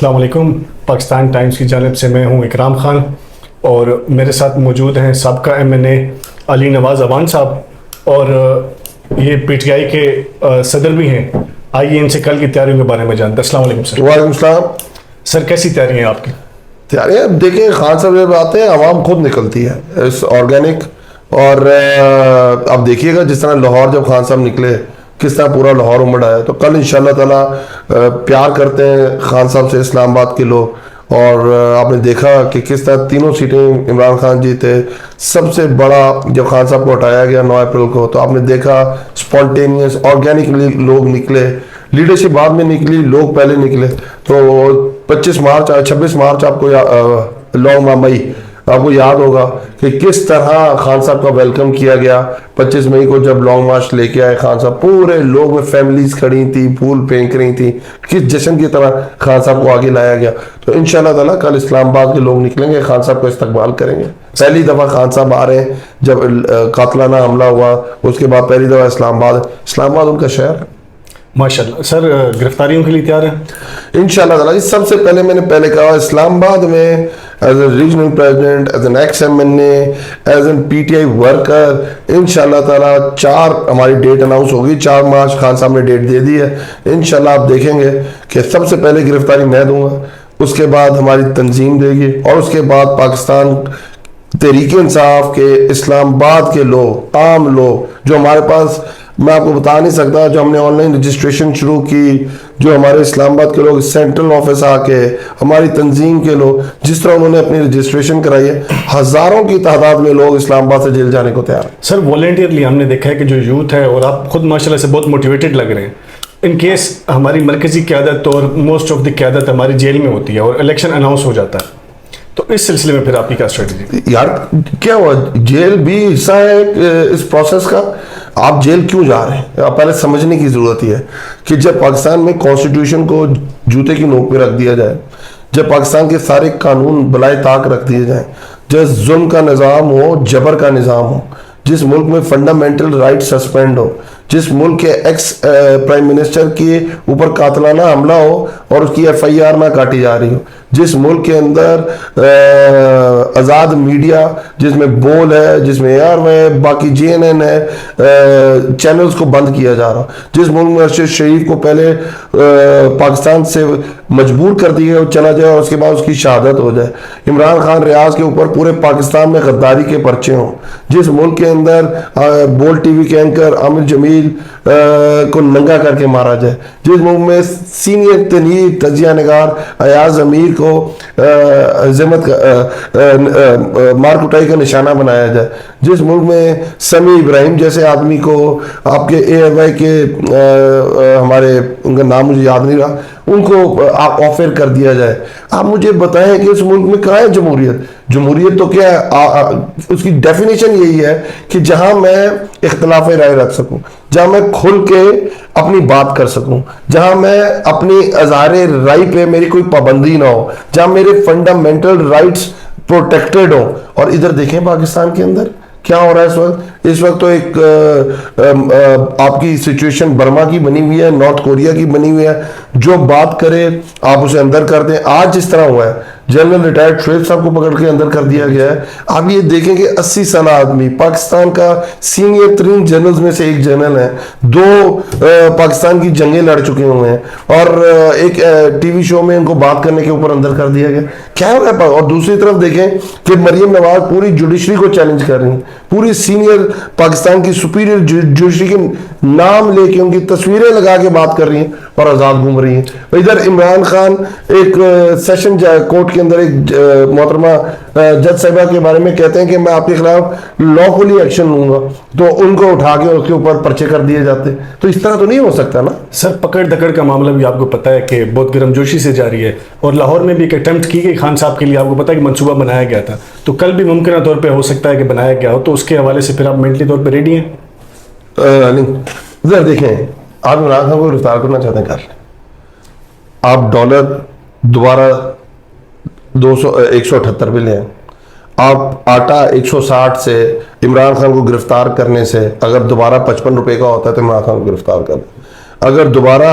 अस्सलाम वालेकुम। पाकिस्तान टाइम्स की जानिब से मैं हूं इकराम खान और मेरे साथ मौजूद हैं सबका एमएनए अली नवाज़ अवान साहब और ये पीटीआई के सदर भी हैं। आइए इनसे कल की तैयारियों के बारे में जानते हैं। अस्सलाम वालेकुम सर। वालेकुम सलाम। सर कैसी तैयारी हैं आपकी? तैयारियाँ देखिए, खान साहब जब आते हैं आवाम खुद निकलती है इस ऑर्गेनिक। और अब देखिएगा जिस तरह लाहौर जब खान साहब निकले किस तरह पूरा लाहौर उमड़ आया। तो कल इंशाल्लाह ताला प्यार करते हैं खान साहब से इस्लामाबाद के लोग। और आपने देखा कि किस तरह तीनों सीटें इमरान खान जीते। सबसे बड़ा जब खान साहब को हटाया गया 9 अप्रैल को, तो आपने देखा स्पॉन्टेनियस ऑर्गेनिकली लोग निकले। लीडरशिप बाद में निकली, लोग पहले निकले। तो 26 मार्च आपको लॉन्ग मई आपको याद होगा कि किस तरह खान साहब का वेलकम किया गया। 25 मई को जब लॉन्ग मार्च लेके आए खान साहब, पूरे लोग में फैमिलीज खड़ी थी, फूल फेंक रही थी, किस जश्न की तरह खान साहब को आगे लाया गया। तो इंशाल्लाह ताला कल इस्लामाबाद के लोग निकलेंगे, खान साहब को इस्तकबाल करेंगे। पहली दफा खान साहब आ रहे हैं, जब कातलाना हमला हुआ उसके बाद पहली दफा इस्लामाबाद उनका शहर है। माशाल्लाह। सर गिरफ्तारियों के लिए तैयार हैं? इंशाल्लाह ताला जी। सबसे मैंने कहा इस्लामाबाद में as a regional president, as an ex MNA, as an PTI worker, इंशाल्लाह ताला 4 हमारी डेट अनाउंस होगी। 4 मार्च खान साहब ने डेट दे दी है। इंशाल्लाह आप देखेंगे कि सबसे पहले गिरफ्तारी मैं दूंगा, उसके बाद हमारी तंजीम देगी और उसके बाद पाकिस्तान तहरीक इंसाफ के इस्लामाबाद के लोग, आम लोग जो हमारे पास, मैं आपको बता नहीं सकता, जो हमने ऑनलाइन रजिस्ट्रेशन शुरू की, जो हमारे इस्लामाबाद के लोग सेंट्रल ऑफिस आके, हमारी तंजीम के लोग, जिस तरह उन्होंने अपनी रजिस्ट्रेशन कराई है, हजारों की तादाद में लोग इस्लामाबाद से जेल जाने को तैयार हैं। सर वॉलेंटियरली हमने देखा है कि जो यूथ है, और आप खुद माशाल्लाह से बहुत मोटिवेटेड लग रहे हैं। इन केस हमारी मरकजी क़यादत और मोस्ट ऑफ द क़यादत हमारी जेल में होती है और इलेक्शन अनाउंस हो जाता है, तो इस सिलसिले में फिर आपकी क्या स्ट्रेटजी? यार क्या हुआ, जेल भी हिस्सा है इस प्रोसेस का। आप जेल क्यों जा रहे हैं, आप पहले समझने की जरूरत है कि जब पाकिस्तान में कॉन्स्टिट्यूशन को जूते की नोक पे रख दिया जाए, जब पाकिस्तान के सारे कानून बलाए ताक रख दिए जाए, जब जुल्म का निज़ाम हो, जबर का निज़ाम हो, जिस मुल्क में फंडामेंटल राइट सस्पेंड हो, जिस मुल्क के एक्स प्राइम मिनिस्टर के ऊपर कातलाना हमला हो और उसकी एफआईआर ना काटी जा रही हो, जिस मुल्क के अंदर आज़ाद मीडिया जिसमें बोल है, जिसमें AR है, बाकी JNN है, चैनल्स को बंद किया जा रहा, जिस मुल्क में अरशद शरीफ को पहले पाकिस्तान से मजबूर कर दिया वो चला जाए और उसके बाद उसकी शहादत हो जाए, इमरान खान रियाज के ऊपर पूरे पाकिस्तान में गद्दारी के पर्चे हों, जिस मुल्क के अंदर बोल TV के एंकर आमिर जमील को नंगा करके मारा जाए, जिस मुल्क में सीनियर तनीर तजिया निगार अयाज अमीर को मार कुटाई का निशाना बनाया जाए, जिस मुल्क में समी इब्राहिम जैसे आदमी को आपके AFI के हमारे, उनका नाम मुझे याद नहीं रहा, उनको आप ऑफर कर दिया जाए। आप मुझे बताएं कि इस मुल्क में कहाँ है जमहूरियत? जमहूरियत तो क्या है, उसकी डेफिनेशन यही है कि जहां मैं इख्तलाफ राय रख सकूं, जहां मैं खुल के अपनी बात कर सकूं, जहां मैं अपनी अज़हारे राय पे मेरी कोई पाबंदी ना हो, जहां मेरे फंडामेंटल राइट्स प्रोटेक्टेड हो। और इधर देखें पाकिस्तान के अंदर क्या हो रहा है इस वक्त तो एक आपकी सिचुएशन बर्मा की बनी हुई है, नॉर्थ कोरिया की बनी हुई है। जो बात करे आप उसे अंदर कर दें। आज जिस तरह हुआ है, जनरल रिटायर्ड शोएब साहब को पकड़ के अंदर कर दिया गया है। आप ये देखें कि 80 साल आदमी, पाकिस्तान का सीनियर तरीन जनरल्स में से एक जनरल है, 2 पाकिस्तान की जंगें लड़ चुके हुए हैं, और एक TV शो में उनको बात करने के ऊपर अंदर कर दिया गया। क्या हो रहा है? और दूसरी तरफ देखें कि मरियम नवाज पूरी जुडिशरी को चैलेंज कर रही है, पूरी सीनियर पाकिस्तान की सुपीरियर जुडिशरी के नाम लेके उनकी तस्वीरें लगा के बात कर रही हैं और आजाद घूम रही हैं। इधर इमरान खान एक सेशन कोर्ट के अंदर एक मोहतरमा जज साहिबा के बारे में कहते हैं कि मैं आपके खिलाफ लॉफुली एक्शन लूंगा, तो उनको उठा के उसके ऊपर पर्चे कर दिए जाते। तो इस तरह तो नहीं हो सकता ना सर। पकड़ दकड़ का मामला भी आपको पता है कि बहुत गर्मजोशी से जारी है, और लाहौर में भी एक अटेम्प्ट की गई खान साहब के लिए, आपको पता है कि मंसूबा बनाया गया था, तो कल भी मुमकिन तौर पर हो सकता है कि बनाया गया हो। तो उसके हवाले से फिर आप मेंटली तौर पर रेडी हैं? इधर देखें, आप इमरान खान को गिरफ्तार करना चाहते हैं, कर लें। आप डॉलर दोबारा 178 पे ले आए, आप आटा 160 से इमरान खान को गिरफ्तार करने से अगर दोबारा 55 रुपए का होता है तो इमरान खान को गिरफ्तार कर दें। अगर दोबारा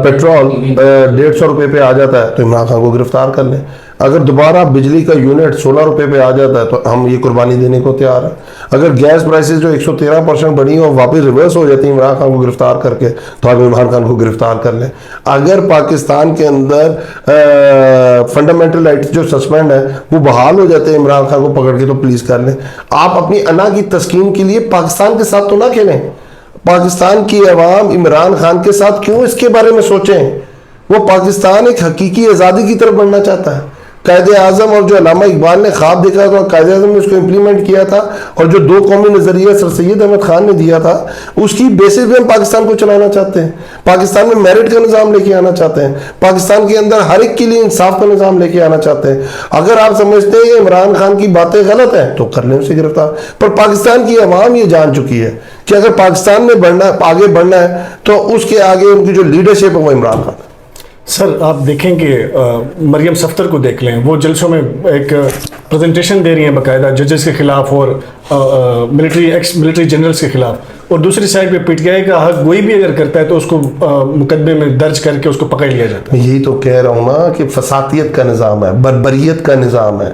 पेट्रोल 150 रुपये पे आ जाता है तो इमरान खान को गिरफ्तार कर लें। अगर दोबारा बिजली का यूनिट 16 रुपये पे आ जाता है तो हम ये कुर्बानी देने को तैयार हैं। अगर गैस प्राइसेस जो 113% बढ़ी और वापस रिवर्स हो जाती है इमरान खान को गिरफ्तार करके, तो हम इमरान खान को गिरफ्तार कर लें। अगर पाकिस्तान के अंदर फंडामेंटल राइट्स जो सस्पेंड है वो बहाल हो जाते हैं इमरान खान को पकड़ के, तो प्लीज़ कर लें। आप अपनी अना की तस्कीन के लिए पाकिस्तान के साथ तो ना खेलें। पाकिस्तान की अवाम इमरान खान के साथ क्यों इसके बारे में सोचें? वो पाकिस्तान एक हकीकी आज़ादी की तरफ बढ़ना चाहता है। कायदे आज़म और जो अल्लामा इकबाल ने ख्वाब देखा था, कायदे आज़म ने उसको इम्प्लीमेंट किया था, और जो दो कौमी नज़रिया सर सैयद अहमद खान ने दिया था, उसकी बेसिस पे हम पाकिस्तान को चलाना चाहते हैं। पाकिस्तान में मेरिट का निज़ाम लेके आना चाहते हैं। पाकिस्तान के अंदर हर एक के लिए इंसाफ का निज़ाम लेके आना चाहते हैं। अगर आप समझते हैं इमरान खान की बातें गलत हैं तो कर लें उसे गिरफ्तार। पर पाकिस्तान की अवाम ये जान चुकी है कि अगर पाकिस्तान में आगे बढ़ना है तो उसके आगे उनकी जो लीडरशिप है वो इमरान खान है। सर आप देखेंगे मरियम सफ्तर को देख लें, वो जलसों में एक प्रेजेंटेशन दे रही हैं बाकायदा जजेस के खिलाफ और एक्स मिलिट्री जनरल्स के खिलाफ, और दूसरी साइड पे पीटीआई का हक कोई भी अगर करता है तो उसको मुकदमे में दर्ज करके उसको पकड़ लिया जाता है। यही तो कह रहा हूँ ना कि फसातियत का निज़ाम है, बर्बरियत का निज़ाम है।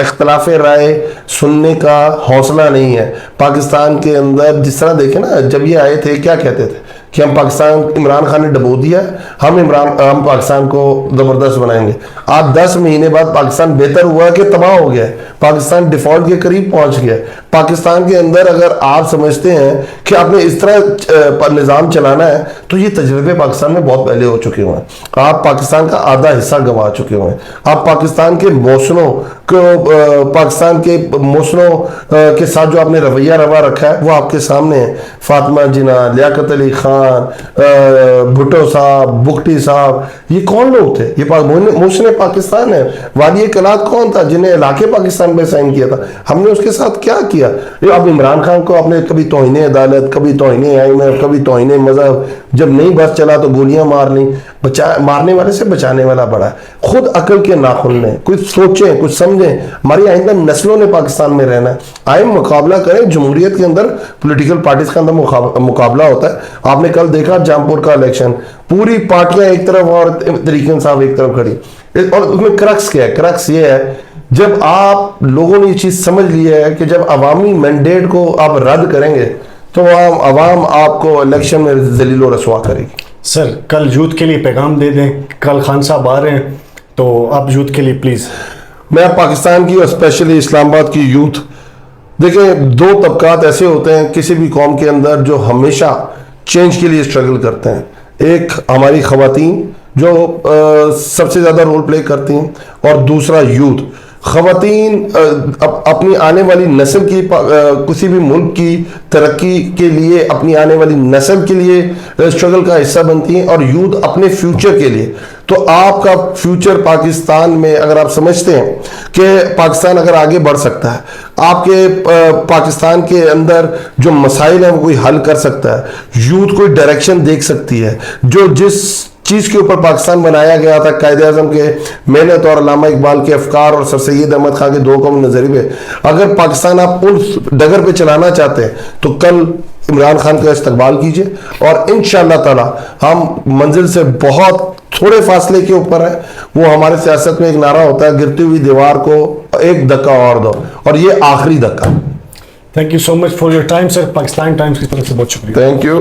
इख्तलाफ राय सुनने का हौसला नहीं है पाकिस्तान के अंदर। जिस तरह देखे ना, जब ये आए थे क्या कहते थे कि हम पाकिस्तान, इमरान खान ने डबो दिया, हम पाकिस्तान को ज़बरदस्त बनाएंगे। आज 10 महीने बाद पाकिस्तान बेहतर हुआ कि तबाह हो गया। पाकिस्तान डिफॉल्ट के करीब पहुंच गया। पाकिस्तान के अंदर अगर आप समझते हैं कि आपने इस तरह निज़ाम चलाना है तो ये तजर्बे पाकिस्तान में बहुत पहले हो चुके हुए हैं। आप पाकिस्तान का आधा हिस्सा गंवा चुके हुए हैं। आप पाकिस्तान के मौसनों के साथ जो आपने रवैया रवा रखा है वो आपके सामने है। फातिमा जिन्ना, लियाकत अली खान, भुट्टो साहब, बुगटी साहब, ये कौन लोग थे? ये मोहसिन पाकिस्तान है। वादी कलात कौन था जिन्हें इलाके पाकिस्तान में साइन किया था? हमने उसके साथ क्या किया? अब इमरान खान को आपने कभी तौहीन अदालत, कभी तौहीन आईन, कभी तौहीन मजहब, जब नहीं बस चला तो गोलियां मार ली। मारने वाले से बचाने वाला बड़ा है। खुद अकल के नाखुन लें, कुछ सोचें, कुछ समझें। हमारी आइंदा नस्लों ने पाकिस्तान में रहना है। आए मुकाबला करें। जमहूरियत के अंदर पॉलिटिकल पार्टीज का अंदर मुकाबला होता है। आपने कल देखा जामपुर का इलेक्शन, पूरी पार्टियां एक तरफ और तरीके साहब एक तरफ खड़ी। और उसमें क्रक्स क्या है? क्रक्स ये है, जब आप लोगों ने ये चीज समझ ली है कि जब अवामी मैंडेट को आप रद्द करेंगे तो अवाम आपको इलेक्शन में जलील और रसवा करेगी। सर कल यूथ के लिए पैगाम दे दें, कल खान साहब आ रहे हैं तो आप यूथ के लिए प्लीज़। मैं पाकिस्तान की और स्पेशली इस्लामाबाद की यूथ, देखें, दो तबकात ऐसे होते हैं किसी भी कौम के अंदर जो हमेशा चेंज के लिए स्ट्रगल करते हैं। एक हमारी ख़वातीन जो सबसे ज़्यादा रोल प्ले करती हैं, और दूसरा यूथ। ख़वातीन अपनी आने वाली नस्ल की, किसी भी मुल्क की तरक्की के लिए, अपनी आने वाली नस्ल के लिए स्ट्रगल का हिस्सा बनती हैं, और यूथ अपने फ्यूचर के लिए। तो आपका फ्यूचर पाकिस्तान में, अगर आप समझते हैं कि पाकिस्तान अगर आगे बढ़ सकता है, आपके पाकिस्तान के अंदर जो मसाइल हैं वो कोई हल कर सकता है, यूथ कोई डायरेक्शन देख सकती है, जो जिस चीज़ के ऊपर पाकिस्तान बनाया गया था, कायदे आज़म के मेहनत और अल्लामा इकबाल के अफकार और सर सैयद अहमद खान के दो कौमी नज़रिए पे, अगर पाकिस्तान आप उस डगर पे चलाना चाहते हैं तो कल इमरान खान का इस्तकबाल कीजिए, और इंशाअल्लाह ताला हम मंजिल से बहुत थोड़े फासले के ऊपर है। वो हमारे सियासत में एक नारा होता है, गिरती हुई दीवार को एक धक्का और दो, और ये आखिरी धक्का। Thank you so much for your time sir. Pakistan times की तरफ से बहुत शुक्रिया। Thank you.